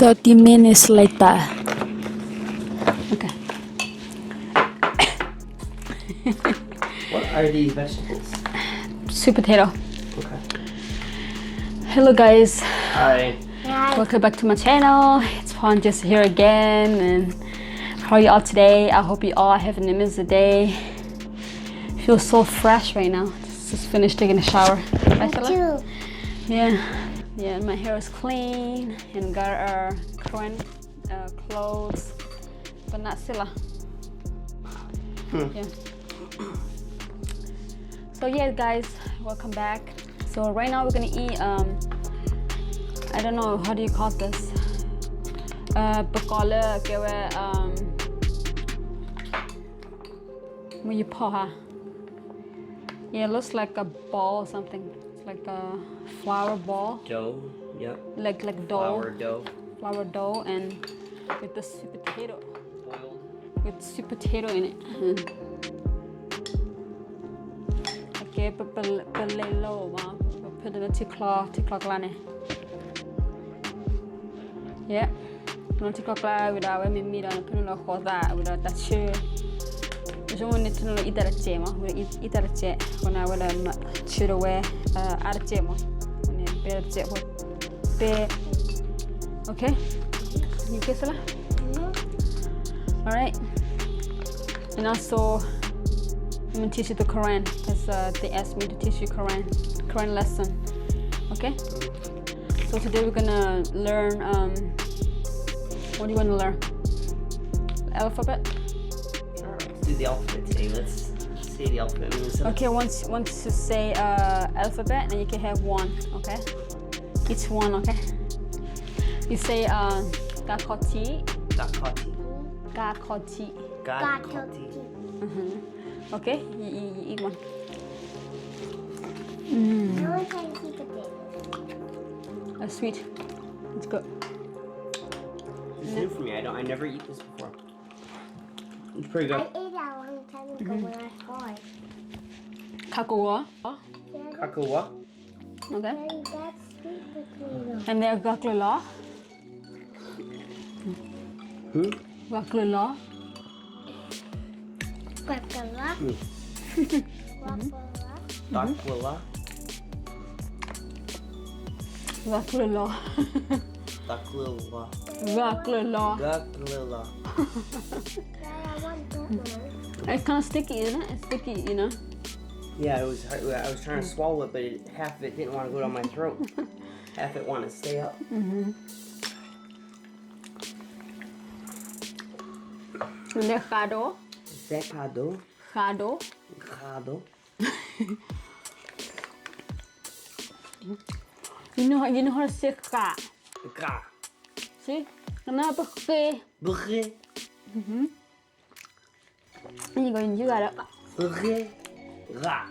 30 minutes later. Okay. What are these vegetables? Sweet potato. Okay. Hello guys. Hi. Welcome back to my channel. It's Pawn just here again. And how are you all today? I hope you all have an amazing day. Feel so fresh right now. Just finished taking a shower. Right, Stella? Yeah, my hair is clean and got our current clothes, but not Silla. Yeah. So yeah, guys, welcome back. So right now we're gonna eat I don't know, how do you call this? Bakala, when you pour, yeah, it looks like a ball or something. It's like a flour ball. Dough. Yep. Like dough. Flour dough. Flour dough and with the sweet potato. Boiled. With sweet potato in it. Okay, but low, put it in the clock line. Yeah. No clock line without any meat on put it on that without that sugar. Just want to know eat that jam. We eat that jam when I will shoot away at jam. When you bear jam. Okay? You kiss her? Alright. And also, I'm going to teach you the Quran because they asked me to teach you Quran lesson. Okay? So today we're going to learn, what do you want to learn? Alphabet? Sure, let's do the alphabet today. Let's say the alphabet. Okay, once you say alphabet, then you can have one, okay? Each one, okay? You say Gakoti. Gakoti. Gakoti. Gakoti. Okay, you eat one. That's sweet. It's good. It's new for me. I never eat this before. It's pretty good. I ate that one time ago when I was 4. Kakao. Kakao. Okay. Daddy, that's sweet potato. And they're gaklula. Gaklula. Guacala. Dakwila. Gaklula. Dakwila. Gaklula. Dakwila. I want that one. It's kind of sticky, isn't it? It's sticky, you know? Yeah, it was hard. I was trying to swallow it, but half of it didn't want to go down my throat. Half it wanted to stay up. And they're gado. Zekado. Gado. Gado. You know how to say ka. Ga. See? Kenapa ke? Bugge. You got it. Bugge. Ga.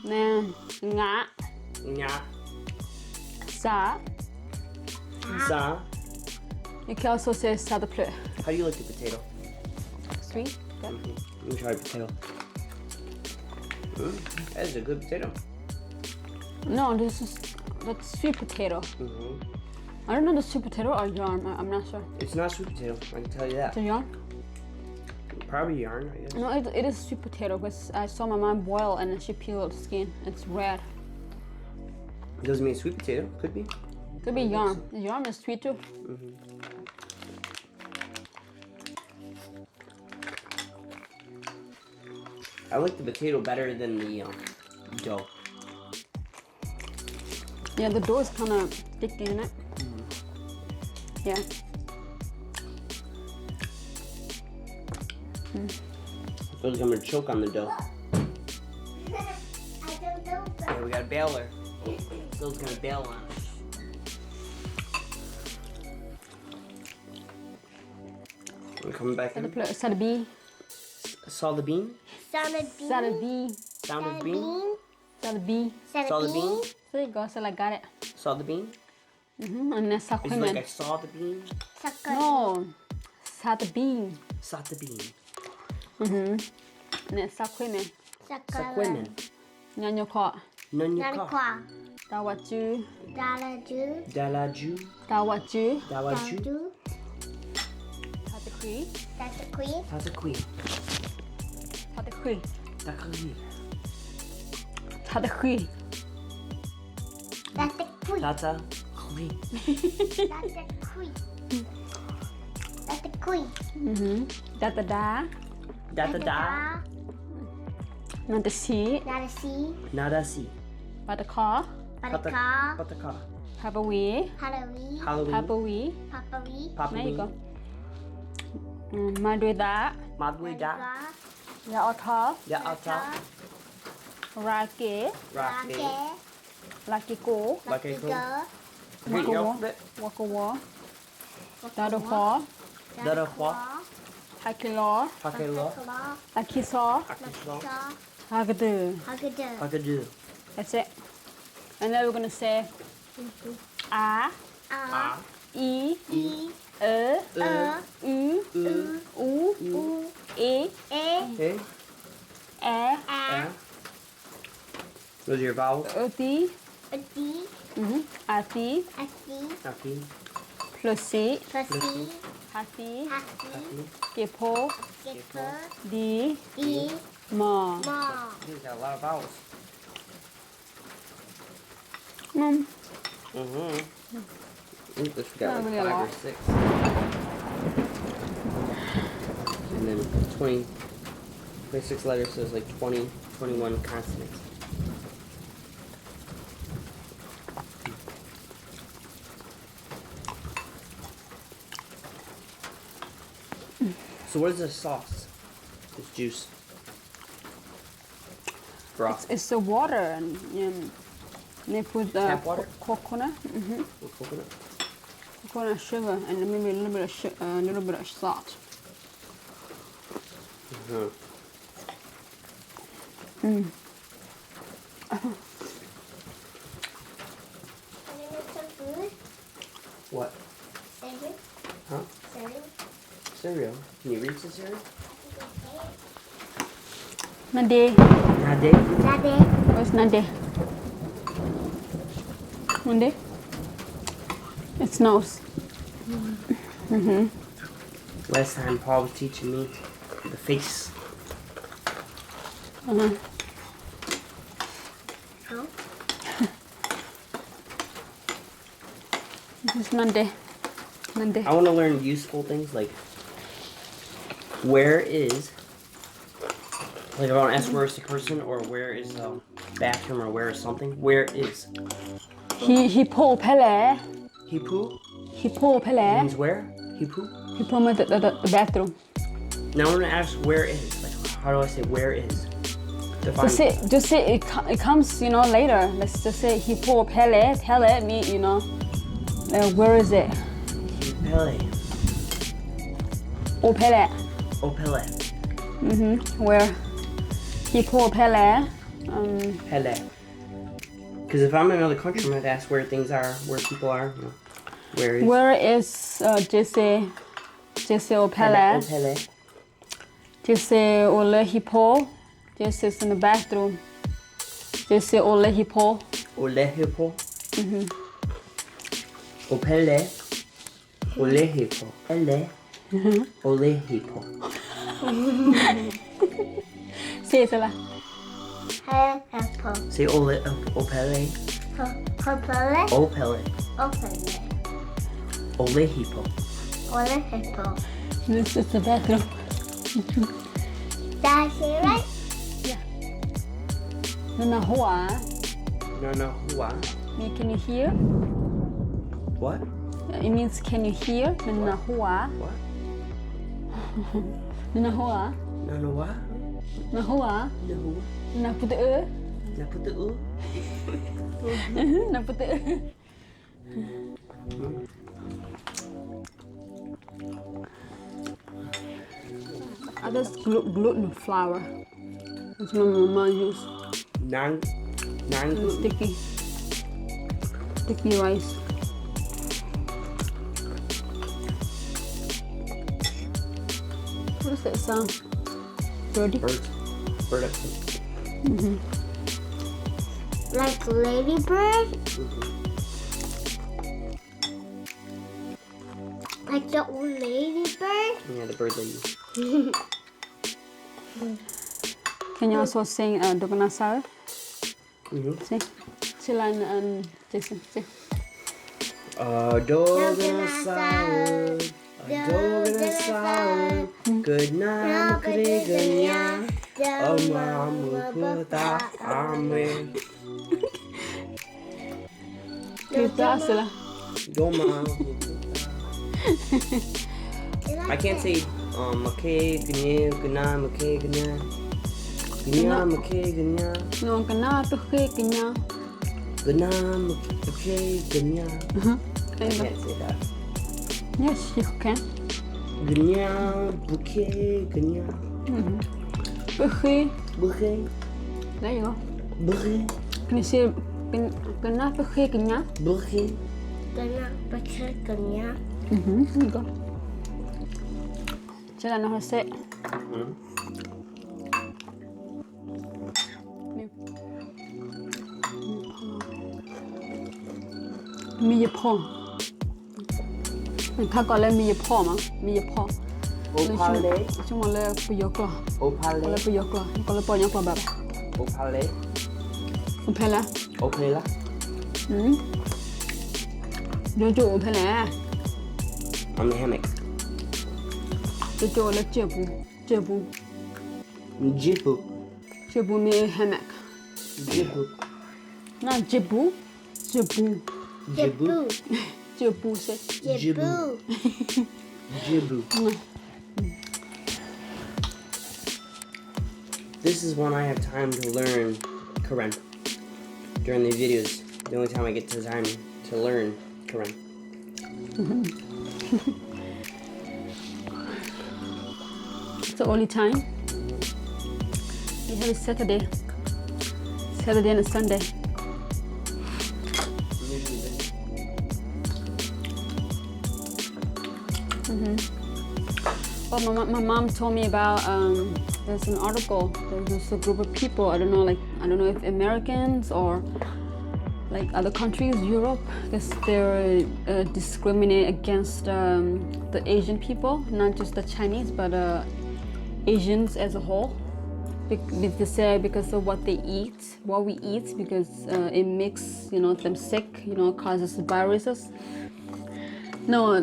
Now, nga, Nya. sa. Za. You can also say sa de pleu. How do you like the potato? Sweet. Good. Let me try the potato. That is a good potato. No, that's sweet potato. I don't know the sweet potato or yarn. I'm not sure. It's not sweet potato. I can tell you that. It's a yarn? Probably yarn, I guess. No, it is sweet potato because I saw my mom boil and then she peeled the skin. It's red. It doesn't mean sweet potato. Could be. Could be yarn. Yarn is sweet too. I like the potato better than the dough. Yeah, the dough is kind of thick, isn't it? Yeah. I feel like I'm gonna choke on the dough. I don't know. Yeah, we got a baler. Phil's gonna bail on us. We're coming back in. Sadabi. Saw the bean? Sadabi. Sound of bean? Sadabi. Saw the bean? There you go. So I got it. Saw the bean? And then Is it like sakwimen. I saw the bean? No. Sadabi. Saw the bean. And then sakwimen. Sakwimen. Nyanyo ko. Nanyaka. Dawaju. Dalaju. Dalaju. Dawaju. Dawaju. Daju. Tatakui. That's a queen. Tatakui. Tatakui. Takui. Tatakui. That's a queen. Tata. Kui. That's a queen. That's a queen. Datada. Datada. Nantasi. Not a sea. Nadasi. Pataka. Pataka. Pataka. Papawi. Halloween. Halloween. Papawi. Papawi. There you go. Papawi. Maduida. Madwida. Yaota. Yaata. Rake. Rake. Lakiko. Lakeko. Go. Read the alphabet. Wakawa. Dadoha. Dadahwa. Hakilo. Hakelo. Akiso. Akislo. Hagadu. Hagadu. Hakadu. That's it. And then we're going to say A, A. I, E. U, U. U, E, E. Hey. E, Yeah. Those are your vowels. Uti, A. D. Ati, A. C. Aki. Plusi, Pussy. Hati, Happy. Aki. Kipo, Skipper. Di, E. Ma. Mom. You've got a lot of vowels. Mm-hmm. I think we got Not like really a 5 or lot. 6. And then 20, 26 letters, so it's like 20, 21 consonants. So what is this sauce? This juice? Broth. It's the water and they put Tap water? coconut, With coconut? coconut sugar and maybe a little bit of salt. Uh-huh. Can you make some food? What? Cereal? Huh? Cereal? Cereal. Can you read the cereal? Nade, Nade. Daddy. where's Nade? Nade? It's nose. Last time Paul was teaching me the face. Oh. This is Nade. Nade. I want to learn useful things like where is, like if I want to ask where is the person or where is the bathroom or where is something, where is? Hippo pele. Hipu Hippo pele. means where? Hipu? Hippo meant the bathroom. Now I want to ask where is. Like how do I say where is? Define. Just say it comes, later. Let's just say hippo pele. Pele mean, where is it? Pele. Opele. Opele. Where? Hippo pele. Pele. Because if I'm in another country, I'm going to ask where things are, where people are. Where is? Where is Jesse Opele? Opele. Jesse Ole Hippo. Jesse's in the bathroom. Jesse Ole Hippo. Ole Hippo. Opele. Ole Hippo. Ele. Ole Hippo. Say it, Sala. Apple. Say Ole Opele. Purple. Opele. Open. Ole Hippo. Or a hippo. This is the bathroom. Did I say it right? Nana hoa. No. Hua. Can you hear? What? It means can you hear? Nana hoa. What? Nana hoa. No. What? Nana hoa. No. Nana put the e. Now put the u. Nana put the e. Others gluten flour. That's what my mom used. Non And gluten. sticky rice. What does that sound? Birdie? Bird. Bird up. Like ladybird? Like the old ladybird? Yeah, the bird lady. Can you also sing Dogana Sara? Mm-hmm. Sing. Chilan and Jason. Sing. Dogana salad, dogana salad, good night, Kriganya, Mama puta ame, Kita sila. Doma. I can't say okay, ganya, gana, okay, ganya, ganya, okay, ganya, No kana tuhe kanya. gana, okay, ganya. I Kind of. can't say that. Yes, you can. Ganya, bouquet, ganya, Tuhe. bouquet, There you go. bouquet, Can you say kana tuhe kanya? bouquet. Gonna picture kanya. There you go. Chilan na hose. Mi je på. Men kan kolla mi je på ma. Mi je på. Opale, Cuma le puyoklo. opale, Kolla puyoklo. Kolla puyoklo baba. opale, Upela. opela. Jojo upela. On the hammock. Jojo le jebu. Jebu. Jibu, Jebu mi hammock. jibu, Na jebu. Jebu. jibu, Jebu se. Jibu. jibu. This is when I have time to learn Karen. During the videos, the only time I get the time to learn Karen. It's the only time. We have a Saturday. Saturday and a Sunday. Well, my mom told me about there's an article. There's a group of people. I don't know if Americans or like other countries, Europe, because they're discriminate against the Asian people, not just the Chinese, but Asians as a whole. They say because of what they eat, what we eat, because it makes them sick, causes viruses. No,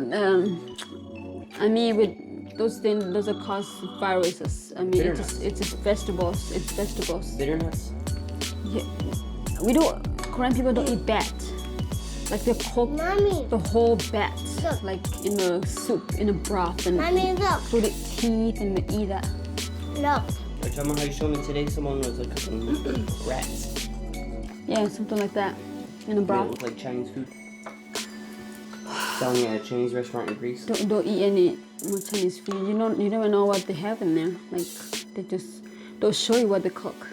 I mean with those things, those are cause viruses. I mean it's just vegetables. It's vegetables. Bitter nuts? Yeah. We don't. Korean people don't eat bat. Like they cook Mommy. the whole bat, Look. like in a soup, in a broth, and Mommy, look. put it teeth and they eat that. Look. Are you talking about how you showed me today? Someone was like cooking rats. Yeah, something like that, in a It broth. looked like Chinese food. Selling at a Chinese restaurant in Greece. Don't eat any more Chinese food. You never know what they have in there. Like they just don't show you what they cook.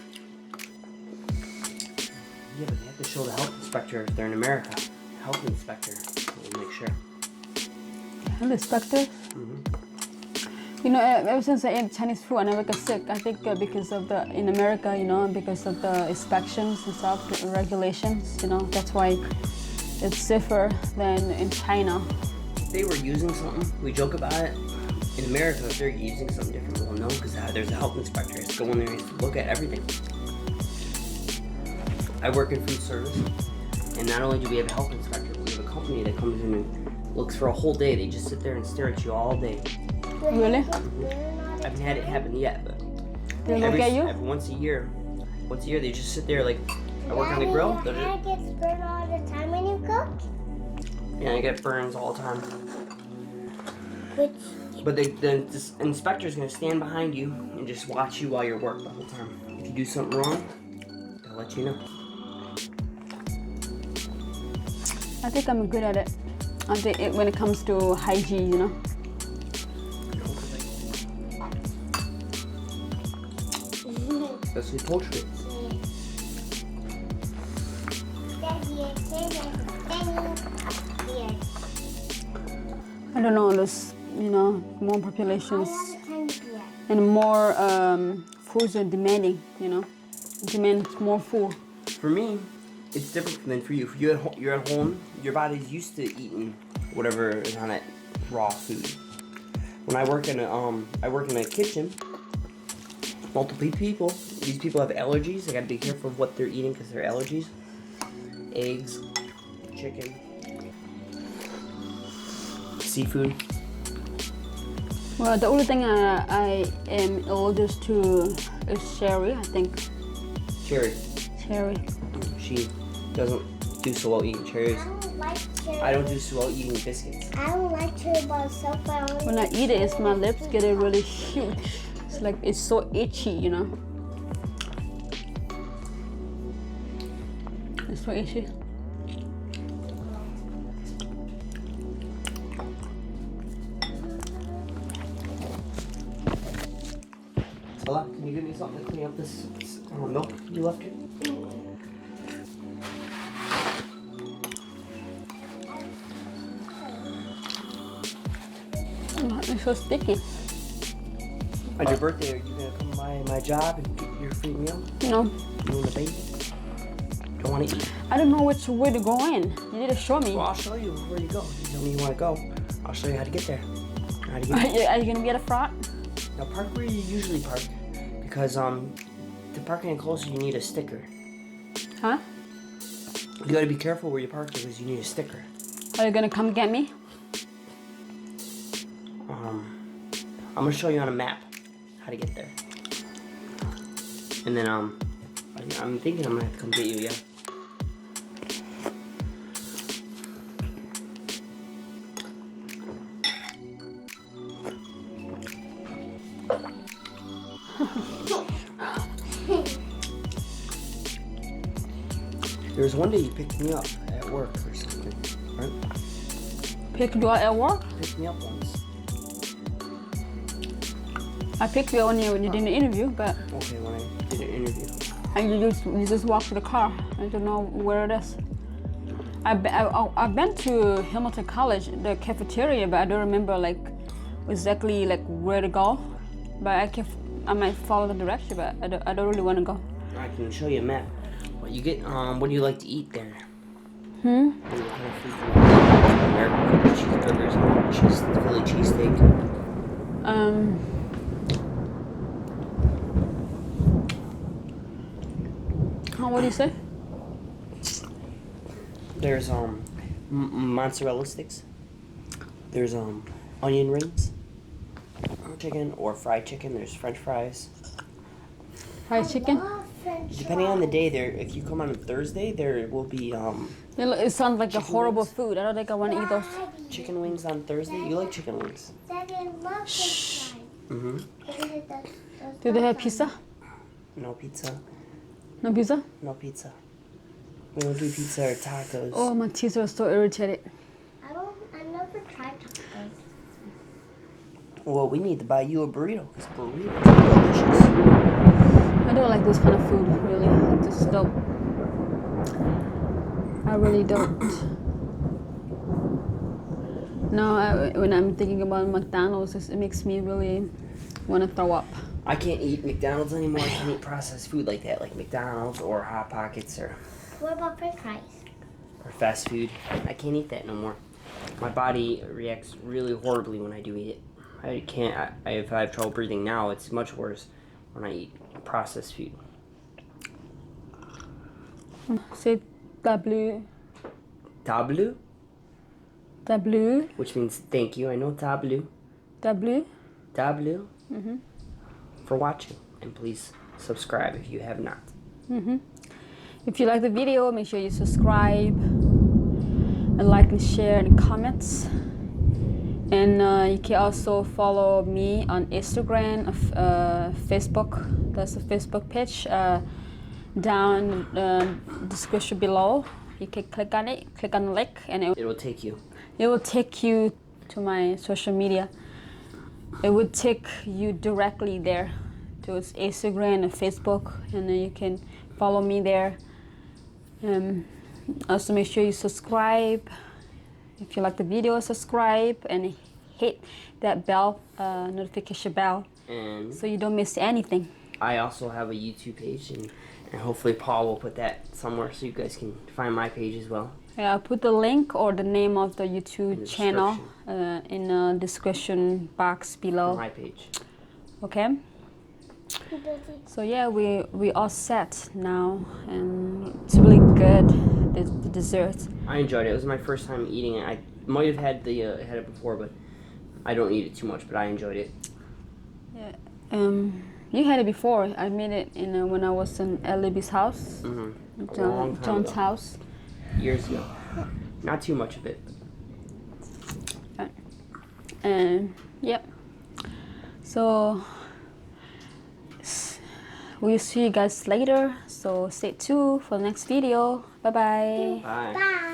Yeah, but they have to show the health inspector if they're in America. Health inspector will make sure. Health inspector. Ever since I ate Chinese food, I never got sick. I think because of in America, because of the inspections and stuff, the regulations, that's why it's safer than in China. If they were using something, we joke about it. In America, if they're using something different, we'll know because there's a health inspector. It's go in there and look at everything. I work in food service, and not only do we have a health inspector, we have a company that comes in and looks for a whole day. They just sit there and stare at you all day. Really? I haven't had it happen yet, but They look at you? once a year they just sit there like I work on the grill. Your hair gets burned all the time when you cook? Yeah, I get burns all the time. Which, But the inspector's gonna stand behind you and just watch you while you're working the whole time. If you do something wrong, they'll let you know. I think I'm good at it. I think when it comes to hygiene, Especially poultry. I don't know, there's, more populations and more foods are demanding, demand more food. For me, it's different than for you. If you're at home, your body's used to eating whatever is on that raw food. When I work in a kitchen, multiple people. These people have allergies. I gotta be careful of what they're eating because they're allergies. Eggs, chicken, seafood. Well, the only thing I am allergic to is cherry, I think. Cherry. Cherry. She doesn't do so well eating cherries. I don't like cherry. I don't do so well eating biscuits. I don't like cherry by itself. I only When I like eat it, it's my cherry lips with get cherry. really huge. It's like it's so itchy, you know. It's so itchy. Stella, can you give me something to clean up this milk you left here? It's so sticky. On your birthday, are you gonna come by my job and get your free meal? No, You and the baby? Don't want to eat? I don't know which way to go in. You need to show me. Well, I'll show you where you go. You tell me you want to go. I'll show you how to get there. How to get Are you gonna be at the front? Now park where you usually park, because to park any closer you need a sticker. Huh? You gotta be careful where you park because you need a sticker. Are you gonna come get me? I'm gonna show you on a map how to get there. And then I'm thinking I'm gonna have to come get you, yeah. There was one day you picked me up at work or something, right? Pick you up at work? Picked me up once. I picked you up when you did an interview, but Okay, when I did an interview. and you just walk to the car. I don't know where it is. I've been to Hamilton College, the cafeteria, but I don't remember like exactly like where to go. But I might follow the direction, but I don't really want to go. I can show you a map. What you get? What do you like to eat there? Hmm? What kind of food do you like? American cheeseburgers, Philly cheesesteak. What do you say? There's mozzarella sticks. There's onion rings, chicken or fried chicken. There's French fries. Fried chicken? Love French Depending on the fries. day, there if you come on a Thursday, there will be It sounds like a Chicken horrible wings. food. I don't think I want to eat those. Daddy, chicken wings on Thursday. You like chicken wings? Daddy, I love French fries. Mm-hmm. Do they have pizza? No pizza. No pizza? No pizza. We don't do pizza or tacos. Oh, my teeth are so irritated. I never tried tacos. Well, we need to buy you a burrito because burritos are delicious. I don't like this kind of food, really. I just don't. I really don't. No, when I'm thinking about McDonald's, it makes me really want to throw up. I can't eat McDonald's anymore. I can't eat processed food like that, like McDonald's or Hot Pockets or What about French fries? fast food. I can't eat that no more. My body reacts really horribly when I do eat it. I can't. If I have trouble breathing now, it's much worse when I eat processed food. Say tableau. Tableau, Tableau. which means thank you. I know tableau. Tableau. Tableau. For watching, and please subscribe if you have not. If you like the video, make sure you subscribe and like and share and comments. And you can also follow me on Instagram, Facebook. That's the Facebook page down the description below. You can click on it, click on the link, and It will take you. it will take you to my social media. It would take you directly there to its Instagram and Facebook, and then you can follow me there. Also make sure you subscribe. If you like the video, subscribe and hit that bell, notification bell, And so you don't miss anything. I also have a YouTube page, and hopefully Paul will put that somewhere so you guys can find my page as well. Yeah, I'll put the link or the name of the YouTube In the channel in the description box below. My page. Okay. So yeah, we all set now, and it's really good. The dessert. I enjoyed it. It was my first time eating it. I might have had it before, but I don't eat it too much. But I enjoyed it. Yeah. You had it before. I made it in when I was in Libby's house. Mm-hmm. A long time John's ago. house. Years ago. Not too much of it. And yep. So we'll see you guys later. So stay tuned for the next video. Bye bye. Bye. Bye.